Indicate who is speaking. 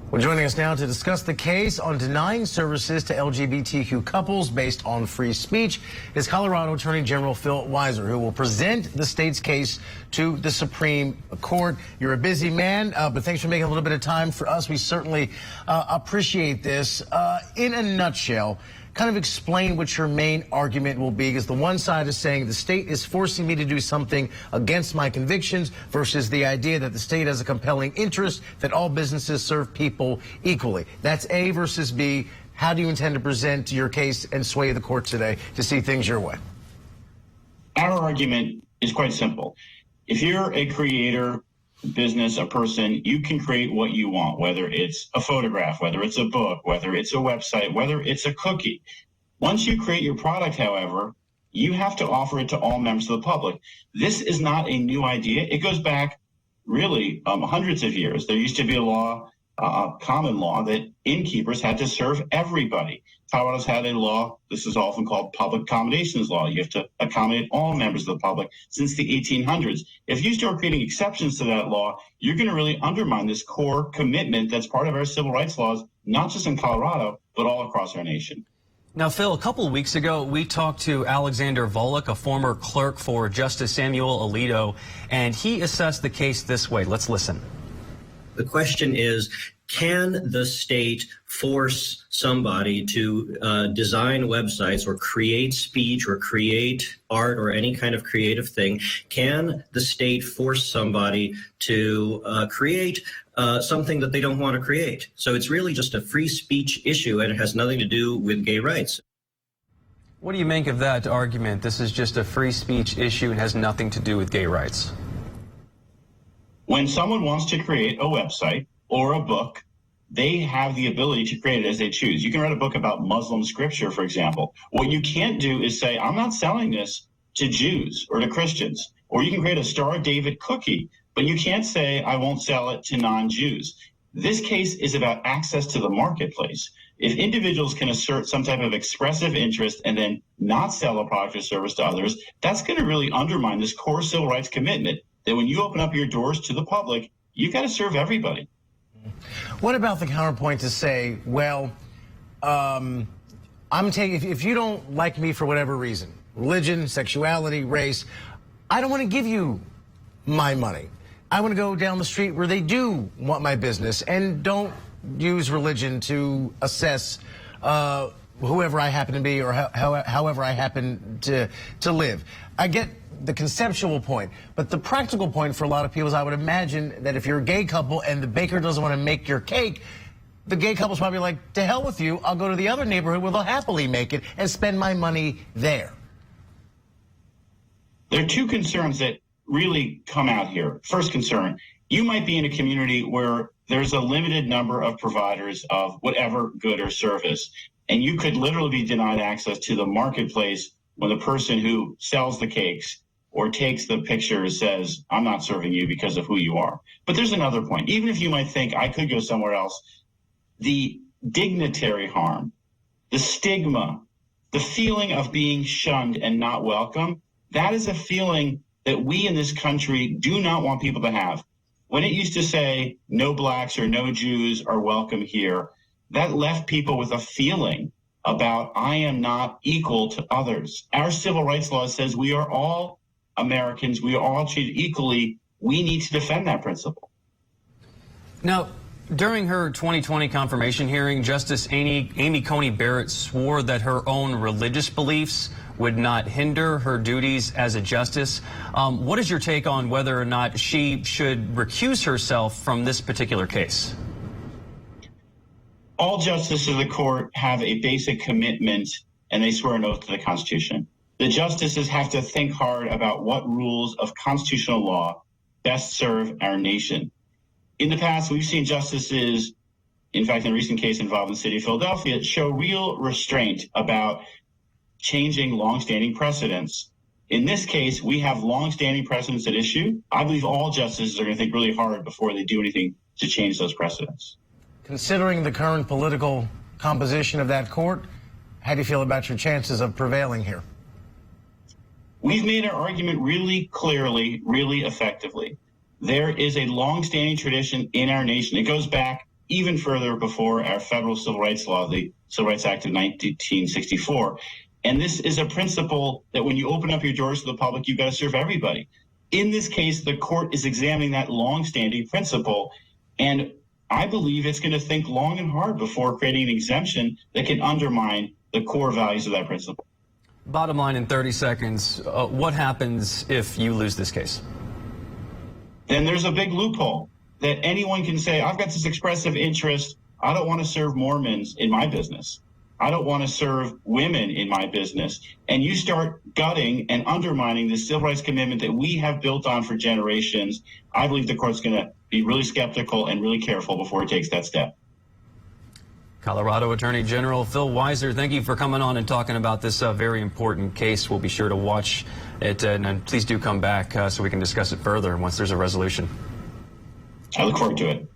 Speaker 1: Well, joining us now to discuss the case on denying services to LGBTQ couples based on free speech is Colorado Attorney General Philip Weiser, who will present the state's case to the Supreme Court. You're a busy man, but thanks for making a little bit of time for us. We certainly appreciate this. In a nutshell, kind of explain what your main argument will be, because the one side is saying the state is forcing me to do something against my convictions versus the idea that the state has a compelling interest that all businesses serve people equally. That's A versus B. How do you intend to present your case and sway the court today to see things your way?
Speaker 2: Our argument is quite simple. If you're a creator, business, a person, you can create what you want, whether it's a photograph, whether it's a book, whether it's a website, whether it's a cookie. Once you create your product, however, you have to offer it to all members of the public. This is not a new idea. It goes back really hundreds of years. There used to be a law, common law, that innkeepers had to serve everybody. Colorado's had a law, this is often called public accommodations law. You have to accommodate all members of the public since the 1800s. If you start creating exceptions to that law, you're going to really undermine this core commitment that's part of our civil rights laws, not just in Colorado, but all across our nation.
Speaker 3: Now, Phil, a couple of weeks ago, we talked to Alexander Volokh, a former clerk for Justice Samuel Alito, and he assessed the case this way. Let's listen.
Speaker 4: The question is, can the state force somebody to design websites or create speech or create art or any kind of creative thing? Can the state force somebody to create something that they don't want to create? So it's really just a free speech issue, and it has nothing to do with gay rights.
Speaker 3: What do you make of that argument? This is just a free speech issue and has nothing to do with gay rights.
Speaker 2: When someone wants to create a website or a book, they have the ability to create it as they choose. You can write a book about Muslim scripture, for example. What you can't do is say, I'm not selling this to Jews or to Christians. Or you can create a Star of David cookie, but you can't say, I won't sell it to non-Jews. This case is about access to the marketplace. If individuals can assert some type of expressive interest and then not sell a product or service to others, that's going to really undermine this core civil rights commitment that when you open up your doors to the public, you've got to serve everybody.
Speaker 1: What about the counterpoint to say, well, if you don't like me for whatever reason, religion, sexuality, race, I don't want to give you my money. I want to go down the street where they do want my business and don't use religion to assess whoever I happen to be or however I happen to live. I get the conceptual point, but the practical point for a lot of people is, I would imagine that if you're a gay couple and the baker doesn't want to make your cake, the gay couple's probably like, to hell with you, I'll go to the other neighborhood where they'll happily make it and spend my money there.
Speaker 2: There are two concerns that really come out here. First concern, you might be in a community where there's a limited number of providers of whatever good or service, and you could literally be denied access to the marketplace when the person who sells the cakes or takes the pictures says, I'm not serving you because of who you are. But there's another point. Even if you might think I could go somewhere else, the dignitary harm, the stigma, the feeling of being shunned and not welcome, that is a feeling that we in this country do not want people to have. When it used to say no blacks or no Jews are welcome here, that left people with a feeling about I am not equal to others. Our civil rights law says we are all Americans, we are all treated equally. We need to defend that principle.
Speaker 3: Now, during her 2020 confirmation hearing, Justice Amy Coney Barrett swore that her own religious beliefs would not hinder her duties as a justice. What is your take on whether or not she should recuse herself from this particular case?
Speaker 2: All justices of the court have a basic commitment, and they swear an oath to the Constitution. The justices have to think hard about what rules of constitutional law best serve our nation. In the past, we've seen justices, in fact, in a recent case involving the city of Philadelphia, show real restraint about changing longstanding precedents. In this case, we have longstanding precedents at issue. I believe all justices are going to think really hard before they do anything to change those precedents.
Speaker 1: Considering the current political composition of that court, how do you feel about your chances of prevailing here?
Speaker 2: We've made our argument really clearly, really effectively. There is a longstanding tradition in our nation. It goes back even further before our federal civil rights law, the Civil Rights Act of 1964. And this is a principle that when you open up your doors to the public, you've got to serve everybody. In this case, the court is examining that longstanding principle, and I believe it's going to think long and hard before creating an exemption that can undermine the core values of that principle.
Speaker 3: Bottom line in 30 seconds, what happens if you lose this case?
Speaker 2: Then there's a big loophole that anyone can say, I've got this expressive interest. I don't want to serve Mormons in my business. I don't want to serve women in my business. And you start gutting and undermining the civil rights commitment that we have built on for generations. I believe the court's going to be really skeptical and really careful before it takes that step.
Speaker 3: Colorado Attorney General Phil Weiser, thank you for coming on and talking about this very important case. We'll be sure to watch it, and please do come back so we can discuss it further once there's a resolution.
Speaker 2: I look forward to it.